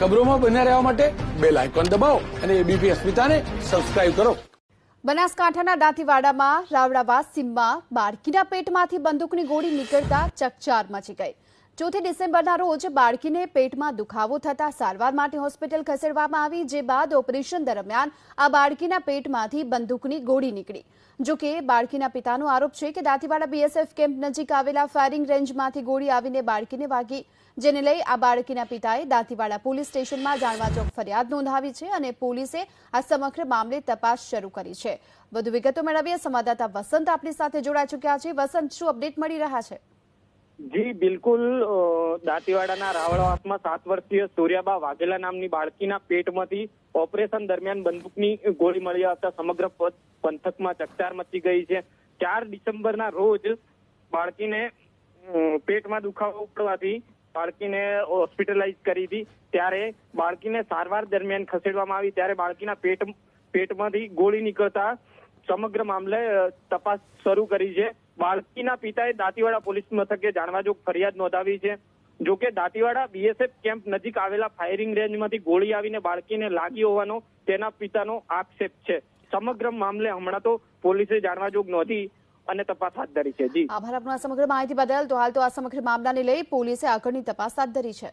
ખબરોમાં બન્યા રહેવા માટે બેલ આઇકોન દબાવો અને એબીપી અસ્મિતાને સબસ્ક્રાઇબ કરો। બનાસકાંઠાના દાંતીવાડામાં રાવડાવાસ સીમમાં બાળકીના પેટમાંથી બંદૂકની ગોળી નીકળતા ચકચાર મચી ગઈ। 4 ડિસેમ્બરના રોજ બાળકીને પેટમાં દુખાવો થતા સારવાર માટે હોસ્પિટલ ખસેડવામાં આવી, જે બાદ ઓપરેશન દરમિયાન આ બાળકીના પેટમાંથી બંદૂકની ગોળી નીકળી। જો કે બાળકીના પિતાનો આરોપ છે કે દાંતીવાડા બીએસએફ કેમ્પ નજીક આવેલા ફાયરિંગ રેન્જમાંથી ગોળી આવીને બાળકીને વાગી, જેને લઈ આ બાળકીના પિતાએ દાંતીવાડા પોલીસ સ્ટેશનમાં જાણવાજોગ ફરિયાદ નોંધાવી છે અને પોલીસે આ સમગ્ર મામલે તપાસ શરૂ કરી છે। વધુ વિગતો મેળવીએ સંવાદદાતા વસંત આપણી સાથે જોડાઈ ચૂક્યા છે। વસંત, શું અપડેટ મળી રહ્યા છે? જી બિલકુલ, દાંતીવાડાના રાવળવાસમાં 7 વર્ષીય સૂર્યાબા વાઘેલા નામની બાળકીના પેટમાંથી ઓપરેશન દરમિયાન બંદૂકની ગોળી મળી આવતા સમગ્ર પંથકમાં ચકચાર મચી ગઈ છે। 4 ડિસેમ્બરના રોજ બાળકીને પેટમાં દુખાવો પડવાથી બાળકીને હોસ્પિટલાઇઝ કરી હતી, ત્યારે બાળકીને સારવાર દરમિયાન ખસેડવામાં આવી, ત્યારે બાળકીના પેટમાંથી ગોળી નીકળતા સમગ્ર મામલે તપાસ શરૂ કરી છે। બાળકીના પિતાએ દાંતીવાડા પોલીસ મથકે જાણવાજોગ ફરિયાદ નોંધાવી છે। જો કે દાંતીવાડા બીએસએફ કેમ્પ નજીક આવેલા ફાયરિંગ રેન્જમાંથી ગોળી આવીને બાળકીને લાગી હોવાનો તેના પિતાનો આક્ષેપ છે। સમગ્ર મામલે હમણાં તો પોલીસે જાણવાજોગ નોંધી અને તપાસ હાથ ધરી છે। જી આભાર આપનો આ સમગ્ર માહિતી બદલ। તો હાલ તો આ સમગ્ર મામલાને લઈ પોલીસે આગળની તપાસ હાથ ધરી છે।